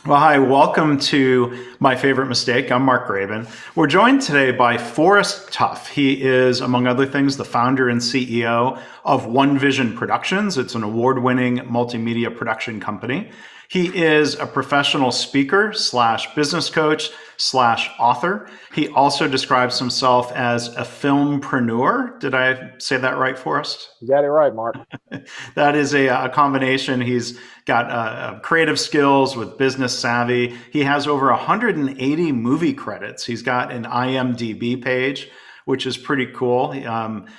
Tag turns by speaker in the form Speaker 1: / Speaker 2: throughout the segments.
Speaker 1: Well, hi, welcome to My Favorite Mistake. I'm Mark Graban. We're joined today by Forrest Tuff. He is, among other things, the founder and CEO of One Vision Productions. It's an award-winning multimedia production company. He is a professional speaker slash business coach slash author. He also describes himself as a filmpreneur. Did I say that right, Forrest?
Speaker 2: You got it right, Mark.
Speaker 1: That is a combination. He's got creative skills with business savvy. He has over 180 movie credits. He's got an IMDb page, which is pretty cool.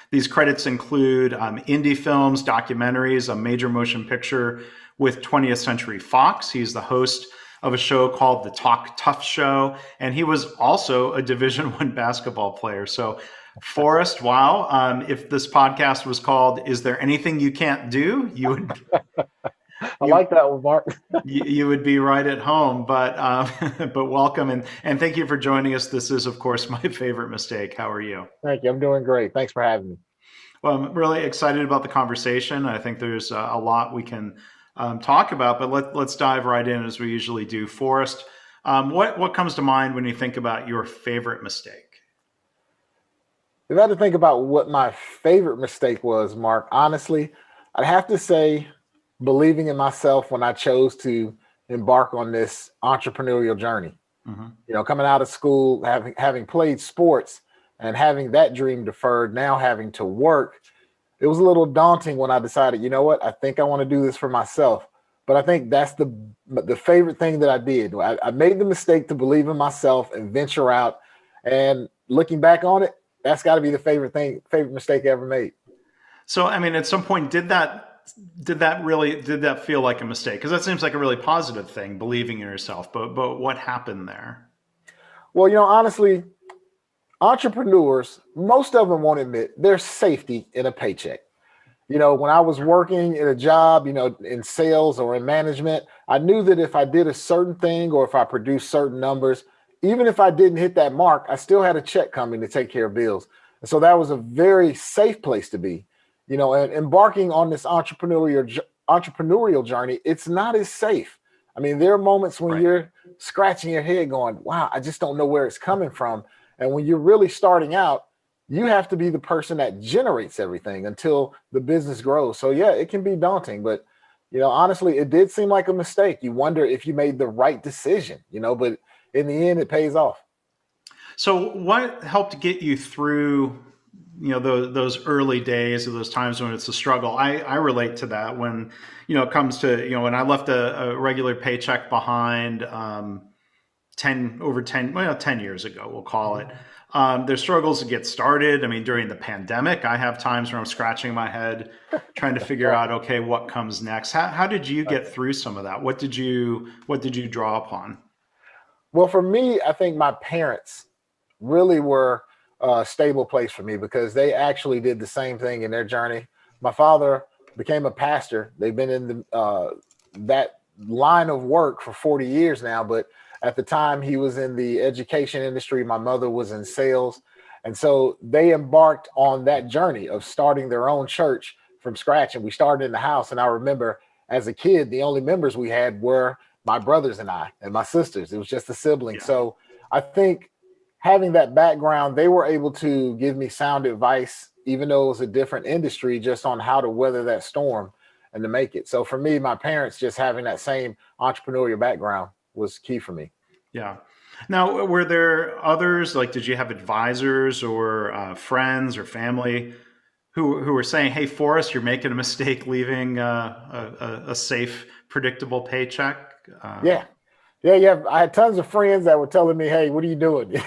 Speaker 1: These credits include indie films, documentaries, a major motion picture with 20th Century Fox. He's the host of a show called The Talk Tuff Show, and he was also a Division One basketball player. So Forrest, wow. If this podcast was called "Is There Anything You Can't Do?"
Speaker 2: I
Speaker 1: you
Speaker 2: like that one, Mark.
Speaker 1: you would be right at home. But but welcome and thank you for joining us. This is, of course, my favorite mistake. How are you?
Speaker 2: Thank you. I'm doing great. Thanks for having me.
Speaker 1: Well, I'm really excited about the conversation. I think there's a lot we can talk about, but let's dive right in as we usually do. Forrest, what comes to mind when you think about your favorite mistake?
Speaker 2: If I had to think about what my favorite mistake was, Mark, honestly, I'd have to say believing in myself when I chose to embark on this entrepreneurial journey.
Speaker 1: Hmm.
Speaker 2: Coming out of school, having played sports and having that dream deferred, now having to work, it was a little daunting when I decided, you know what, I think I want to do this for myself. But I think that's the favorite thing that I did. I made the mistake to believe in myself and venture out. And looking back on it, that's got to be the favorite mistake I ever made.
Speaker 1: So, I mean, at some point, did that feel like a mistake? Because that seems like a really positive thing, believing in yourself. But what happened there?
Speaker 2: Well, honestly, entrepreneurs, most of them won't admit there's safety in a paycheck. When I was working in a job, in sales or in management, I knew that if I did a certain thing or if I produced certain numbers, even if I didn't hit that mark, I still had a check coming to take care of bills. And so that was a very safe place to be. And embarking on this entrepreneurial journey, it's not as safe. I mean, there are moments when
Speaker 1: Right.
Speaker 2: you're scratching your head going, wow, I just don't know where it's coming from. And when you're really starting out, you have to be the person that generates everything until the business grows. So yeah, it can be daunting, but honestly, it did seem like a mistake. You wonder if you made the right decision, but in the end, it pays off.
Speaker 1: So, what helped get you through, those early days or those times when it's a struggle? I relate to that when, it comes to, when I left a regular paycheck behind, 10 years ago, we'll call it. There's struggles to get started. I mean, during the pandemic, I have times where I'm scratching my head trying to figure
Speaker 2: Right.
Speaker 1: out, okay, what comes next? How did you get through some of that? What did you draw upon?
Speaker 2: Well, for me, I think my parents really were a stable place for me because they actually did the same thing in their journey. My father became a pastor. They've been in that line of work for 40 years now, but at the time he was in the education industry. My mother was in sales. And so they embarked on that journey of starting their own church from scratch. And we started in the house. And I remember as a kid, the only members we had were my brothers and I and my sisters. It was just a sibling.
Speaker 1: Yeah.
Speaker 2: So I think having that background, they were able to give me sound advice, even though it was a different industry, just on how to weather that storm and to make it. So for me, my parents just having that same entrepreneurial background was key for me.
Speaker 1: Yeah. Now, were there others, like, did you have advisors or friends or family who were saying, "Hey, Forrest, you're making a mistake leaving a safe, predictable paycheck"?
Speaker 2: Yeah. Yeah. I had tons of friends that were telling me, hey, what are you doing?
Speaker 1: Yeah.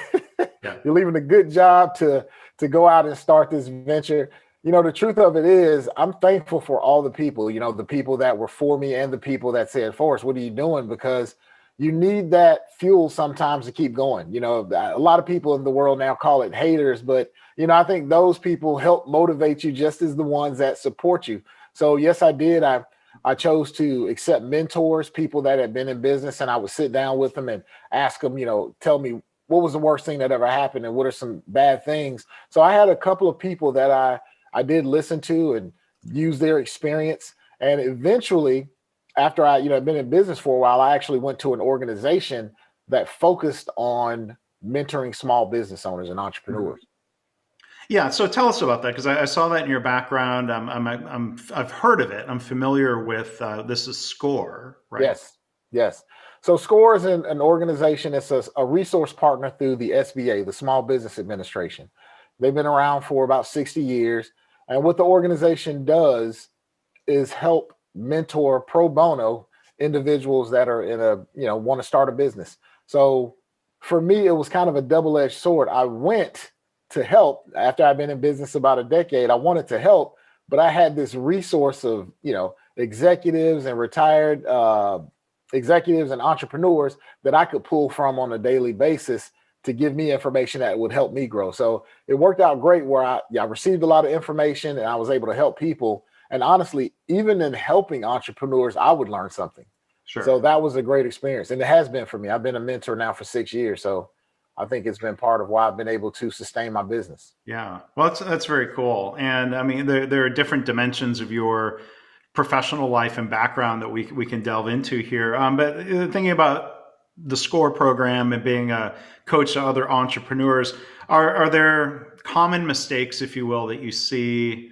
Speaker 2: You're leaving a good job to go out and start this venture. The truth of it is, I'm thankful for all the people, the people that were for me and the people that said, Forrest, what are you doing? Because you need that fuel sometimes to keep going. A lot of people in the world now call it haters, but, I think those people help motivate you just as the ones that support you. So, yes, I did. I chose to accept mentors, people that had been in business, and I would sit down with them and ask them, tell me what was the worst thing that ever happened and what are some bad things. So I had a couple of people that I did listen to and use their experience. And eventually, after I, had been in business for a while, I actually went to an organization that focused on mentoring small business owners and
Speaker 1: Mhm.
Speaker 2: entrepreneurs.
Speaker 1: Yeah, so tell us about that because I saw that in your background. I've heard of it. I'm familiar with this is Score, right?
Speaker 2: Yes, yes. So SCORE is an organization. It's a resource partner through the SBA, the Small Business Administration. They've been around for about 60 years. And what the organization does is help mentor pro bono individuals that are in a, want to start a business. So for me, it was kind of a double-edged sword. I went to help after I've been in business about a decade. I wanted to help, but I had this resource of, executives and retired executives and entrepreneurs that I could pull from on a daily basis to give me information that would help me grow. So it worked out great where I received a lot of information and I was able to help people. And honestly, even in helping entrepreneurs, I would learn something. So
Speaker 1: Sure.
Speaker 2: that was a great experience. And it has been for me. I've been a mentor now for 6 years. So I think it's been part of why I've been able to sustain my business.
Speaker 1: Yeah. Well, that's very cool. And I mean, there are different dimensions of your professional life and background that we can delve into here. But thinking about the SCORE program and being a coach to other entrepreneurs, are there common mistakes, if you will, that you see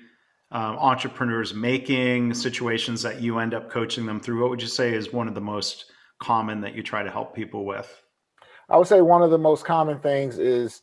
Speaker 1: entrepreneurs making, situations that you end up coaching them through? What would you say is one of the most common that you try to help people with?
Speaker 2: I would say one of the most common things is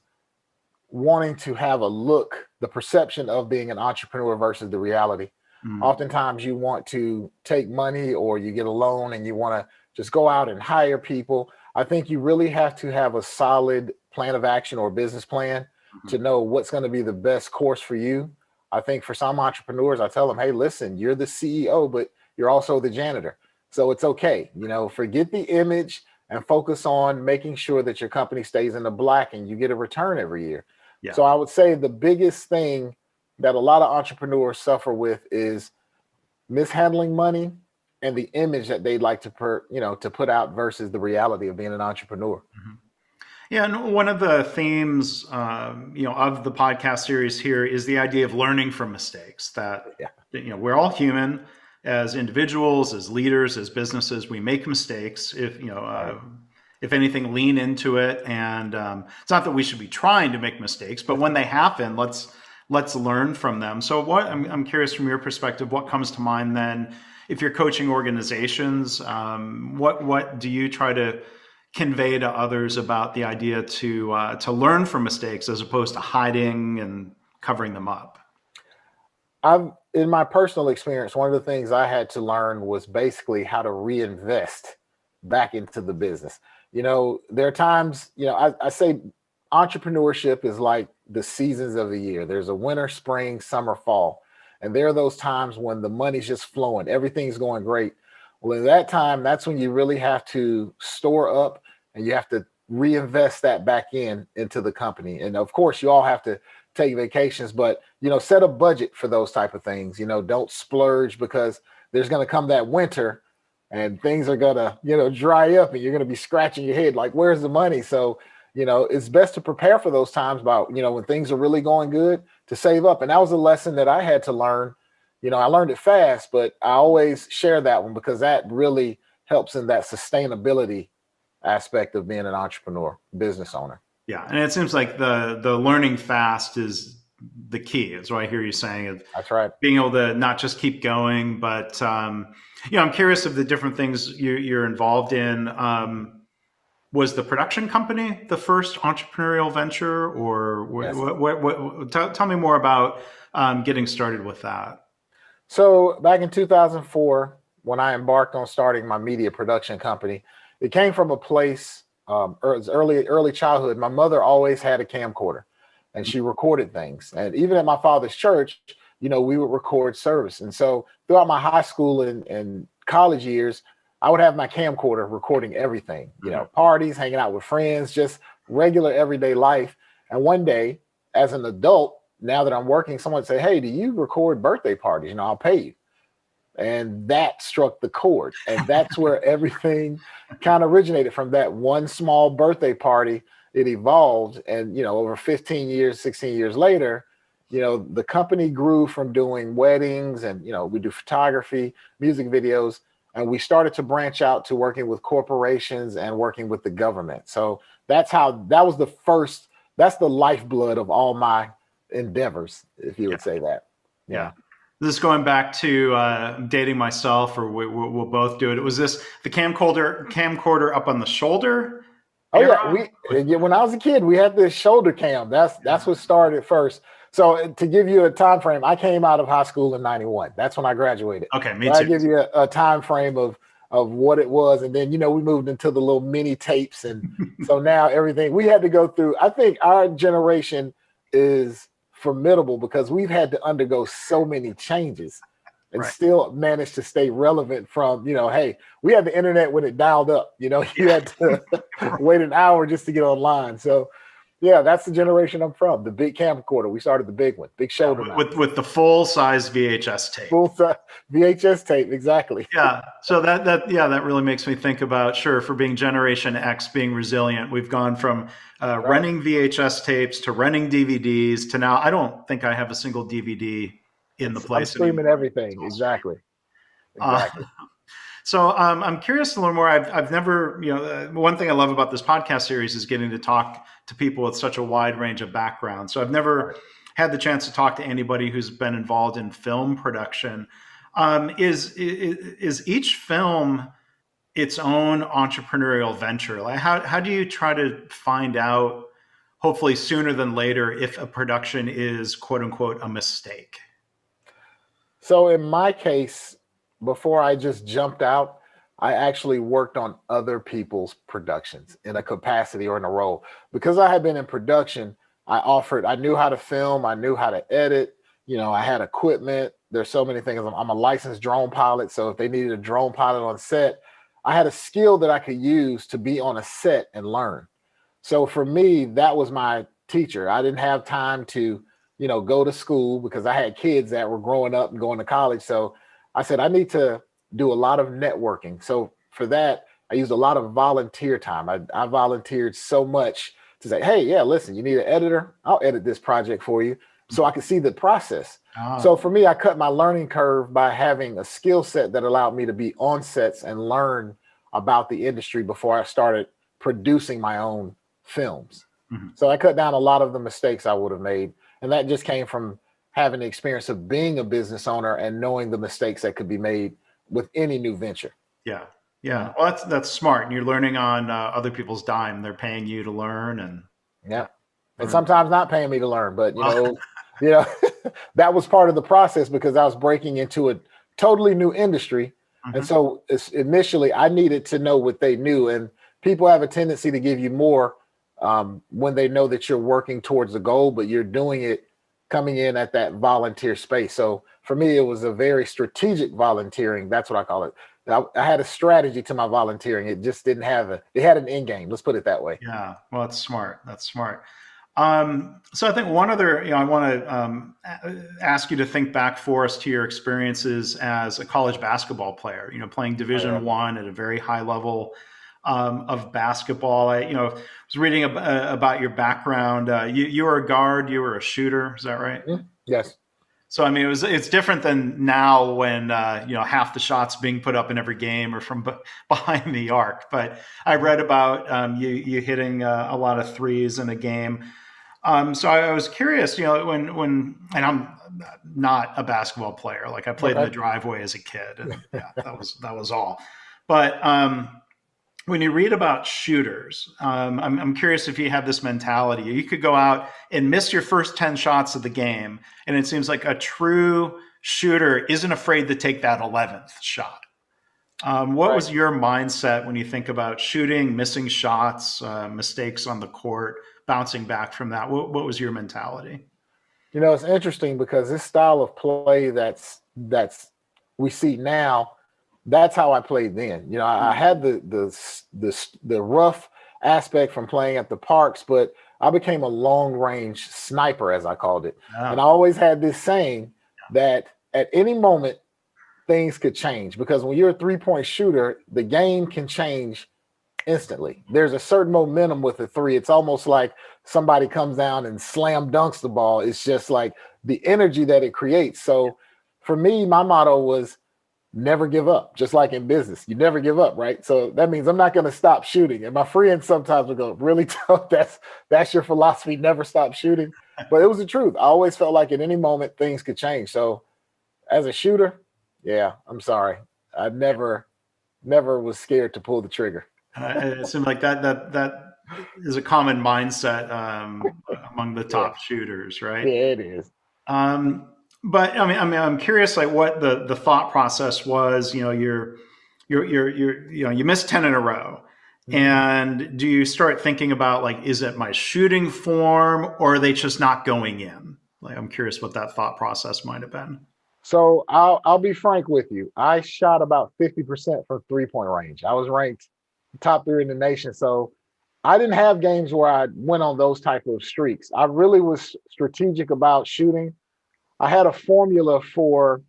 Speaker 2: wanting to have a look, the perception of being an entrepreneur versus the reality.
Speaker 1: Mm,
Speaker 2: Oftentimes you want to take money or you get a loan and you want to just go out and hire people. I think you really have to have a solid plan of action or business plan
Speaker 1: mhm.
Speaker 2: to know what's going to be the best course for you. I think for some entrepreneurs, I tell them, hey, listen, you're the CEO, but you're also the janitor. So it's okay. Forget the image and focus on making sure that your company stays in the black and you get a return every year.
Speaker 1: Yeah.
Speaker 2: So I would say the biggest thing that a lot of entrepreneurs suffer with is mishandling money and the image that they'd like to put out versus the reality of being an entrepreneur.
Speaker 1: Mhm. Yeah, and one of the themes, of the podcast series here is the idea of learning from mistakes. That
Speaker 2: Yeah.
Speaker 1: we're all human, as individuals, as leaders, as businesses. We make mistakes.
Speaker 2: Right.
Speaker 1: If anything, lean into it. And it's not that we should be trying to make mistakes, but when they happen, let's learn from them. So, I'm curious from your perspective, what comes to mind then? If you're coaching organizations, what do you try to convey to others about the idea to learn from mistakes as opposed to hiding and covering them up?
Speaker 2: In my personal experience, one of the things I had to learn was basically how to reinvest back into the business. There are times, I say entrepreneurship is like the seasons of the year. There's a winter, spring, summer, fall. And there are those times when the money's just flowing, everything's going great. Well, in that time, that's when you really have to store up and you have to reinvest that back into the company. And of course, you all have to take vacations, but set a budget for those type of things. Don't splurge because there's going to come that winter and things are going to dry up and you're going to be scratching your head like, where's the money? So it's best to prepare for those times about when things are really going good, to save up. And that was a lesson that I had to learn. I learned it fast, but I always share that one because that really helps in that sustainability aspect of being an entrepreneur, business owner.
Speaker 1: Yeah, and it seems like the learning fast is the key. Is what I hear you saying, of
Speaker 2: That's right.
Speaker 1: being able to not just keep going, but I'm curious of the different things you're involved in. Was the production company the first entrepreneurial venture, or
Speaker 2: Yes.
Speaker 1: tell me more about getting started with that?
Speaker 2: So back in 2004, when I embarked on starting my media production company, it came from a place, it's early childhood. My mother always had a camcorder and she recorded things. And even at my father's church, we would record service. And so throughout my high school and college years, I would have my camcorder recording everything,
Speaker 1: Mhm.
Speaker 2: parties, hanging out with friends, just regular everyday life. And one day, as an adult, now that I'm working, someone would say, hey, do you record birthday parties? I'll pay you. And that struck the chord. And that's where everything kind of originated from that one small birthday party. It evolved. And, over 15 years, 16 years later, the company grew from doing weddings and, we do photography, music videos, and we started to branch out to working with corporations and working with the government. So that's how that was the first. That's the lifeblood of all my endeavors, if you
Speaker 1: Yeah.
Speaker 2: would say that.
Speaker 1: Yeah.
Speaker 2: Yeah.
Speaker 1: This is going back to dating myself, or we'll both do it. Was this the camcorder up on the shoulder
Speaker 2: Oh yeah,
Speaker 1: era?
Speaker 2: when I was a kid, we had this shoulder cam. That's
Speaker 1: Yeah.
Speaker 2: what started first. So to give you a time frame, I came out of high school in '91. That's when I graduated.
Speaker 1: Okay, me
Speaker 2: So I
Speaker 1: too.
Speaker 2: give you a time frame of what it was, and then we moved into the little mini tapes, and so now everything we had to go through. I think our generation is formidable because we've had to undergo so many changes and
Speaker 1: Right.
Speaker 2: still manage to stay relevant from, hey, we had the internet when it dialed up, you
Speaker 1: Yeah.
Speaker 2: had to wait an hour just to get online. So yeah, that's the generation I'm from. The big camcorder. We started the big one, big
Speaker 1: Yeah,
Speaker 2: shoulder mount,
Speaker 1: with the full size VHS tape.
Speaker 2: full size VHS tape. Exactly.
Speaker 1: Yeah. So that really makes me think about, sure, for being Generation X, being resilient. We've gone from
Speaker 2: Right.
Speaker 1: renting VHS tapes to renting DVDs to now I don't think I have a single DVD in the
Speaker 2: I'm
Speaker 1: place
Speaker 2: streaming
Speaker 1: anymore. It's
Speaker 2: everything.
Speaker 1: all streaming.
Speaker 2: Exactly.
Speaker 1: Uh,
Speaker 2: Exactly.
Speaker 1: so I'm curious to learn more. I've never, one thing I love about this podcast series is getting to talk to people with such a wide range of backgrounds. So I've never
Speaker 2: Right.
Speaker 1: had the chance to talk to anybody who's been involved in film production. Is each film its own entrepreneurial venture? Like how do you try to find out, hopefully sooner than later, if a production is quote unquote a mistake?
Speaker 2: So in my case, before I just jumped out, I actually worked on other people's productions in a capacity or in a role. Because I had been in production, I knew how to film, I knew how to edit, I had equipment. There's so many things. I'm a licensed drone pilot. So if they needed a drone pilot on set, I had a skill that I could use to be on a set and learn. So for me, that was my teacher. I didn't have time to, go to school because I had kids that were growing up and going to college. So I said, I need to do a lot of networking. So for that, I used a lot of volunteer time. I volunteered so much to say, hey, yeah, listen, you need an editor? I'll edit this project for you so I could see the process. So
Speaker 1: Ah,
Speaker 2: for me, I cut my learning curve by having a skill set that allowed me to be on sets and learn about the industry before I started producing my own films.
Speaker 1: mhm.
Speaker 2: So I cut down a lot of the mistakes I would have made. And that just came from having the experience of being a business owner and knowing the mistakes that could be made with any new venture.
Speaker 1: Yeah,
Speaker 2: Yeah.
Speaker 1: yeah. Well, that's smart. And you're learning on other people's dime. They're paying you to learn, and yeah,
Speaker 2: Yeah. And
Speaker 1: learn.
Speaker 2: sometimes not paying me to learn, but
Speaker 1: Well,
Speaker 2: you know, that was part of the process because I was breaking into a totally new industry. And
Speaker 1: mhm.
Speaker 2: so initially I needed to know what they knew. And people have a tendency to give you more when they know that you're working towards a goal, but you're doing it coming in at that volunteer space. So for me, it was a very strategic volunteering. That's what I call it. I had a strategy to my volunteering. It just didn't have it had an end game. Let's put it that way.
Speaker 1: Yeah. Well, that's smart. That's smart. So I think one other, I want to ask you to think back for us to your experiences as a college basketball player. Playing
Speaker 2: Oh, yeah.
Speaker 1: Division I at a very high level of basketball. I was reading about your background. You were a guard. You were a shooter. Is that right?
Speaker 2: Mhm. Yes.
Speaker 1: So I mean, it's different than now when half the shots being put up in every game are from behind the arc. But I read about you hitting a lot of threes in a game. So I was curious, when and I'm not a basketball player. Like I played in the
Speaker 2: Okay.
Speaker 1: driveway as a kid, and yeah, that was all. But when you read about shooters, I'm curious if you have this mentality. You could go out and miss your first 10 shots of the game, and it seems like a true shooter isn't afraid to take that 11th shot. What
Speaker 2: Right.
Speaker 1: was your mindset when you think about shooting, missing shots, mistakes on the court, bouncing back from that? What was your mentality?
Speaker 2: It's interesting because this style of play that's we see now, that's how I played then. I had the rough aspect from playing at the parks, but I became a long range sniper, as I called it. And I
Speaker 1: Yeah.
Speaker 2: always had this saying that at any moment things could change because when you're a 3-point shooter, the game can change instantly. There's a certain momentum with a three. It's almost like somebody comes down and slam dunks the ball. It's just like the energy that it creates. So for me, my motto was never give up, just like in business. You never give up, right? So that means I'm not going to stop shooting. And my friends sometimes will go, really tough. That's your philosophy, never stop shooting. But it was the truth. I always felt like at any moment things could change. So as a shooter, yeah, I'm sorry. I never was scared to pull the trigger.
Speaker 1: It seems like that is a common mindset among the
Speaker 2: Yeah,
Speaker 1: top shooters, right?
Speaker 2: yeah, it is.
Speaker 1: Um, but I'm curious, like what the thought process was. You missed 10 in a row,
Speaker 2: Mhm.
Speaker 1: and do you start thinking about like, is it my shooting form, or are they just not going in? Like, I'm curious what that thought process might have been.
Speaker 2: So I'll be frank with you. I shot about 50% from 3-point range. I was ranked top three in the nation. So I didn't have games where I went on those type of streaks. I really was strategic about shooting. I had a formula for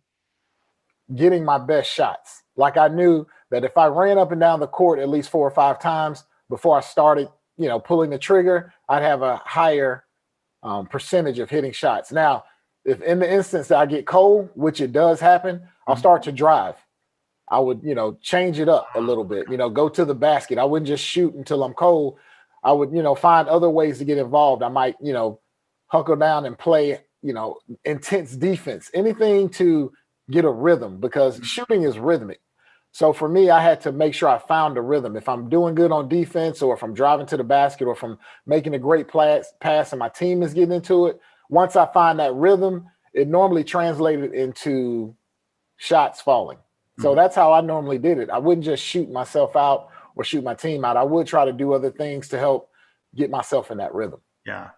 Speaker 2: getting my best shots. Like I knew that if I ran up and down the court at least 4 or 5 times before I started, pulling the trigger, I'd have a higher percentage of hitting shots. Now, if in the instance that I get cold, which it does happen, I'll
Speaker 1: Mhm.
Speaker 2: start to drive. I would, change it up a little bit, go to the basket. I wouldn't just shoot until I'm cold. I would, find other ways to get involved. I might, hunker down and play, intense defense, anything to get a rhythm because shooting is rhythmic. So for me, I had to make sure I found a rhythm. If I'm doing good on defense, or if I'm driving to the basket, or if I'm making a great pass and my team is getting into it, once I find that rhythm, it normally translated into shots falling. So
Speaker 1: Mhm.
Speaker 2: that's how I normally did it. I wouldn't just shoot myself out or shoot my team out. I would try to do other things to help get myself in that rhythm.
Speaker 1: Yeah.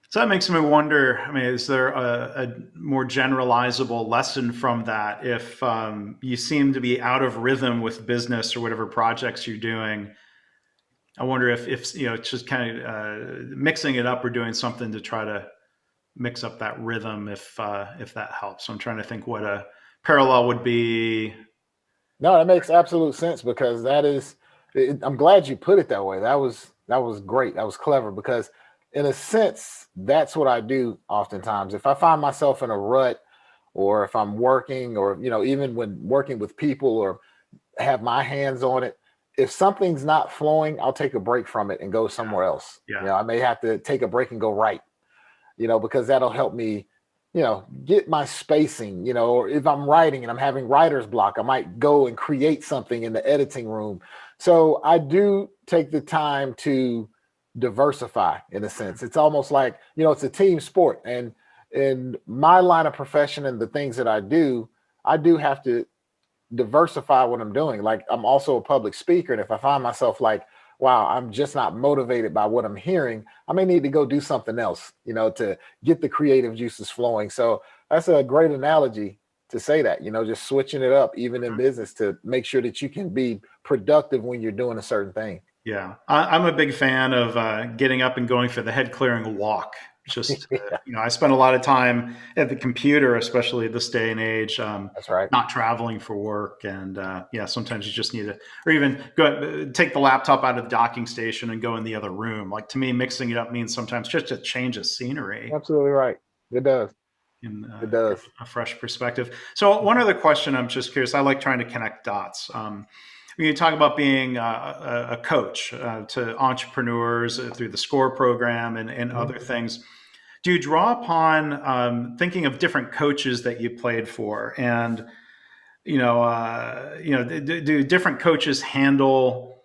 Speaker 1: So that makes me wonder. I mean, is there a more generalizable lesson from that? If you seem to be out of rhythm with business or whatever projects you're doing, I wonder if it's just kind of mixing it up or doing something to try to mix up that rhythm if that helps. So I'm trying to think what a parallel would be.
Speaker 2: No, that makes absolute sense because that is. I'm glad you put it that way. That was great. That was clever because, in a sense, that's what I do oftentimes. If I find myself in a rut, or if I'm working, or even when working with people, or have my hands on it. If something's not flowing, I'll take a break from it and go somewhere else.
Speaker 1: Yeah.
Speaker 2: I may have to take a break and go right, because that'll help me, get my spacing, or if I'm writing and I'm having writer's block, I might go and create something in the editing room. So I do take the time to diversify in a sense. It's almost like, it's a team sport. And in my line of profession and the things that I do have to diversify what I'm doing. Like I'm also a public speaker, and if I find myself like, wow, I'm just not motivated by what I'm hearing, I may need to go do something else, to get the creative juices flowing. So that's a great analogy to say that, just switching it up even in business to make sure that you can be productive when you're doing a certain thing.
Speaker 1: Yeah, I'm a big fan of getting up and going for the head clearing walk. Just
Speaker 2: Yeah,
Speaker 1: I spend a lot of time at the computer, especially this day and age,
Speaker 2: that's right.
Speaker 1: not traveling for work, and yeah, sometimes you just need to, or even go take the laptop out of the docking station and go in the other room. Like to me, mixing it up means sometimes just a change of scenery
Speaker 2: Absolutely right. It does.
Speaker 1: in
Speaker 2: It does.
Speaker 1: a fresh perspective. So one other question, I'm just curious. I like trying to connect dots. When you talk about being a coach to entrepreneurs through the SCORE program and
Speaker 2: Mhm.
Speaker 1: other things, do you draw upon thinking of different coaches that you played for, and do different coaches handle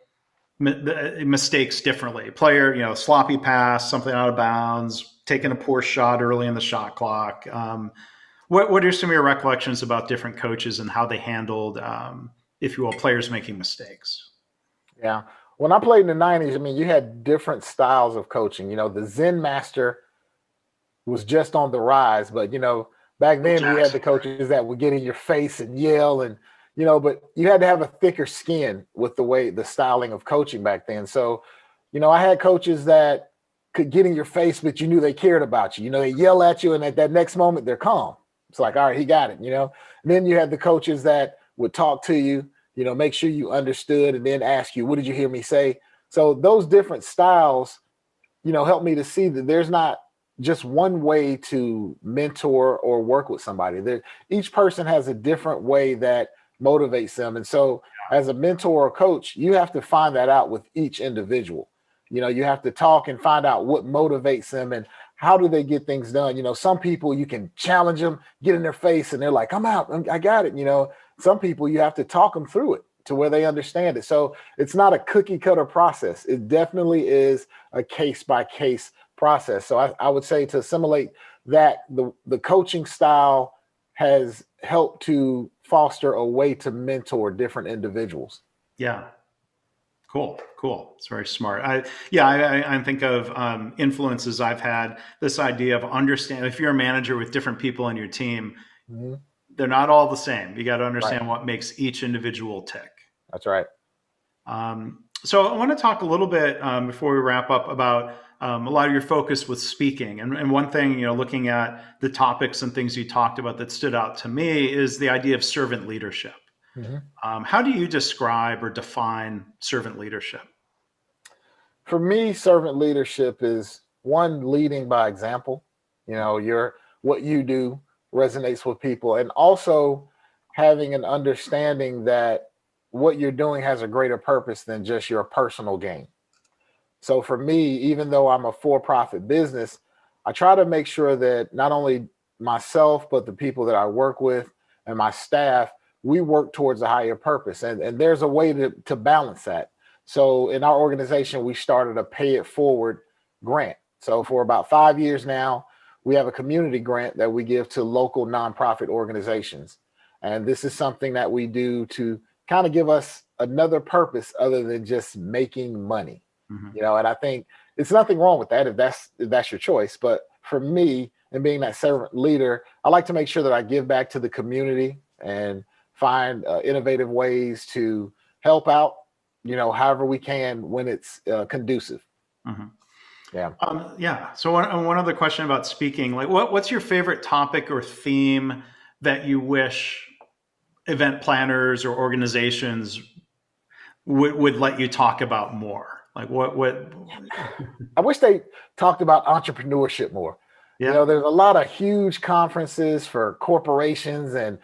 Speaker 1: mistakes differently? Player, sloppy pass, something out of bounds, taking a poor shot early in the shot clock. What are some of your recollections about different coaches and how they handled, if you will, players making mistakes?
Speaker 2: Yeah. When I played in the 90s, I mean, you had different styles of coaching. The Zen master was just on the rise. But back
Speaker 1: Bill
Speaker 2: then we had
Speaker 1: Jackson.
Speaker 2: the coaches that would get in your face and yell, and but you had to have a thicker skin with the styling of coaching back then. So, I had coaches that could get in your face, but you knew they cared about you. They yell at you, and at that next moment they're calm. It's like, all right, he got it. And then you had the coaches that would talk to you, make sure you understood, and then ask you, what did you hear me say? So those different styles, help me to see that there's not just one way to mentor or work with somebody. Each person has a different way that motivates them. And so as a mentor or coach, you have to find that out with each individual. You have to talk and find out what motivates them and how do they get things done. Some people you can challenge them, get in their face, and they're like, I'm out, I got it. Some people you have to talk them through it to where they understand it. So it's not a cookie cutter process. It definitely is a case by case process. So I would say, to assimilate that, the coaching style has helped to foster a way to mentor different individuals.
Speaker 1: Yeah. Cool. It's very smart. I think of influences I've had. This idea of understanding, if you're a manager with different people on your team,
Speaker 2: Mm-hmm.
Speaker 1: they're not all the same. You got to
Speaker 2: Right.
Speaker 1: understand what makes each individual tick.
Speaker 2: That's right.
Speaker 1: So I want to talk a little bit before we wrap up about a lot of your focus with speaking. And one thing, looking at the topics and things you talked about that stood out to me is the idea of servant leadership.
Speaker 2: Mm-hmm.
Speaker 1: How do you describe or define servant leadership?
Speaker 2: For me, servant leadership is, one, leading by example. What you do resonates with people, and also having an understanding that what you're doing has a greater purpose than just your personal gain. So for me, even though I'm a for-profit business, I try to make sure that not only myself, but the people that I work with and my staff, we work towards a higher purpose. And there's a way to balance that. So in our organization, we started a pay it forward grant. So for about 5 years now, we have a community grant that we give to local nonprofit organizations. And this is something that we do to kind of give us another purpose other than just making money. And I think it's nothing wrong with that if that's your choice. But for me, and being that servant leader, I like to make sure that I give back to the community and find innovative ways to help out, however we can when it's conducive.
Speaker 1: Mm-hmm.
Speaker 2: Yeah.
Speaker 1: So one other question about speaking, like what's your favorite topic or theme that you wish event planners or organizations would let you talk about more? Like what?
Speaker 2: I wish they talked about entrepreneurship more.
Speaker 1: Yeah.
Speaker 2: There's a lot of huge conferences for corporations and,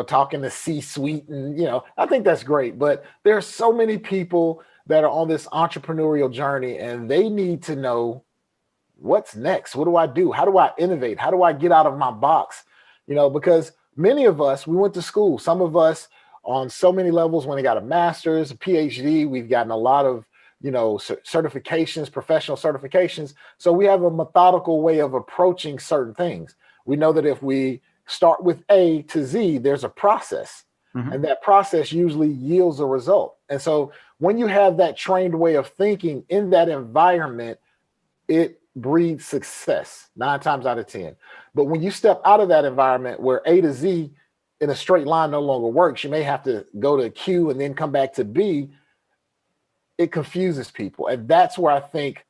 Speaker 2: talking to C-suite, and, I think that's great, but there's so many people that are on this entrepreneurial journey, and they need to know what's next. What do I do? How do I innovate? How do I get out of my box? Because many of us, we went to school, some of us on so many levels, when they got a master's, a PhD, we've gotten a lot of certifications, professional certifications. So we have a methodical way of approaching certain things. We know that if we start with A to Z, there's a process, and that process usually yields a result. And so when you have that trained way of thinking in that environment, it breeds success 9 times out of 10. But when you step out of that environment where A to Z in a straight line no longer works, you may have to go to Q and then come back to B. It confuses people. And that's where I think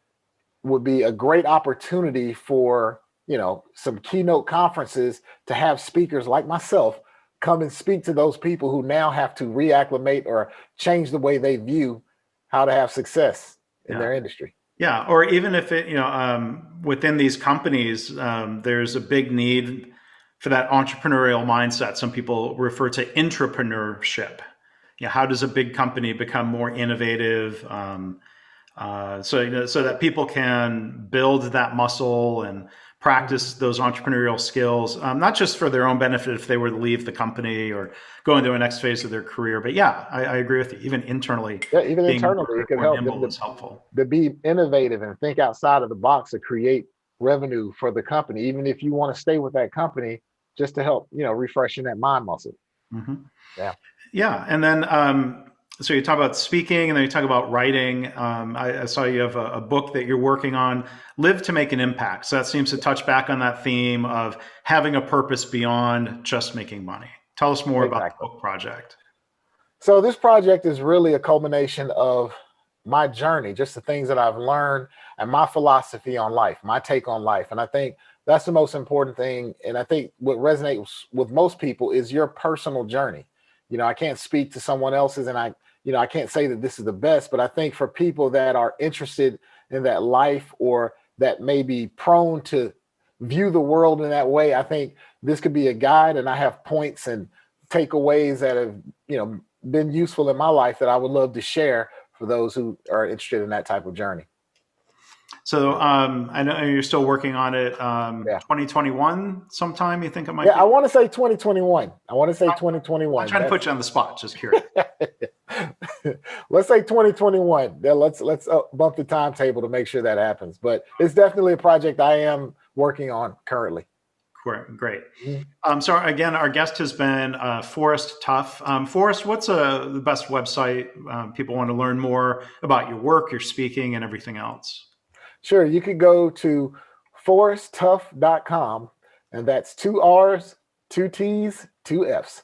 Speaker 2: would be a great opportunity for, some keynote conferences to have speakers like myself come and speak to those people who now have to reacclimate or change the way they view how to have success in their industry.
Speaker 1: Yeah. Or even if it, within these companies, there's a big need for that entrepreneurial mindset. Some people refer to intrapreneurship. How does a big company become more innovative? So that people can build that muscle and practice those entrepreneurial skills, not just for their own benefit if they were to leave the company or go into a next phase of their career. But I agree with you. Even internally,
Speaker 2: even
Speaker 1: being
Speaker 2: internally, it could
Speaker 1: more
Speaker 2: help
Speaker 1: nimble
Speaker 2: them
Speaker 1: is helpful.
Speaker 2: to be innovative and think outside of the box to create revenue for the company, even if you want to stay with that company, just to help, refreshing that mind muscle. Yeah.
Speaker 1: Yeah. And then, so you talk about speaking, and then you talk about writing. I saw you have a book that you're working on, Live to Make an Impact. So that seems to touch back on that theme of having a purpose beyond just making money. Tell us more about the book project.
Speaker 2: So this project is really a culmination of my journey, just the things that I've learned and my philosophy on life, my take on life. And I think that's the most important thing. And I think what resonates with most people is your personal journey. I can't speak to someone else's, and I can't say that this is the best, but I think for people that are interested in that life or that may be prone to view the world in that way, I think this could be a guide. And I have points and takeaways that have, been useful in my life that I would love to share for those who are interested in that type of journey.
Speaker 1: So I know you're still working on it.
Speaker 2: Yeah.
Speaker 1: 2021 sometime, you think it might
Speaker 2: Yeah,
Speaker 1: be?
Speaker 2: I want to say 2021. I want to say
Speaker 1: I'm
Speaker 2: 2021.
Speaker 1: trying to put you on the spot. Just curious.
Speaker 2: Let's say 2021. Then let's bump the timetable to make sure that happens. But it's definitely a project I am working on currently.
Speaker 1: Great.
Speaker 2: Mhm.
Speaker 1: So again, our guest has been Forrest Tuff. Forrest, what's the best website people want to learn more about your work, your speaking, and everything else?
Speaker 2: Sure, you could go to forresttuff.com, and that's 2 R's, 2 T's, 2 F's.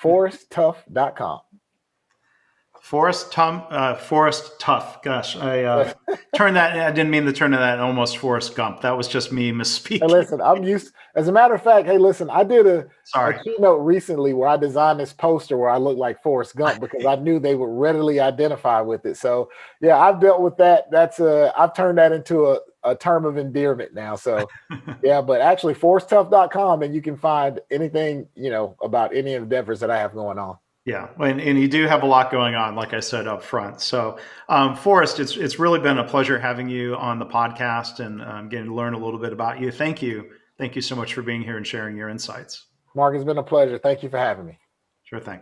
Speaker 2: forresttuff.com.
Speaker 1: Forrest Tuff. Gosh, I turned that. I didn't mean to turn that almost Forrest Gump. That was just me
Speaker 2: Hey,
Speaker 1: misspeaking.
Speaker 2: listen, I'm used. As a matter of fact, hey, listen, I did a
Speaker 1: Sorry.
Speaker 2: keynote recently where I designed this poster where I look like Forrest Gump because I knew they would readily identify with it. So yeah, I've dealt with that. I've turned that into a term of endearment now. So yeah, but actually forresttuff.com, and you can find anything, about any endeavors that I have going on.
Speaker 1: Yeah, and you do have a lot going on, like I said up front. So, Forrest, it's really been a pleasure having you on the podcast and getting to learn a little bit about you. Thank you so much for being here and sharing your insights.
Speaker 2: Mark, it's been a pleasure. Thank you for having me.
Speaker 1: Sure thing.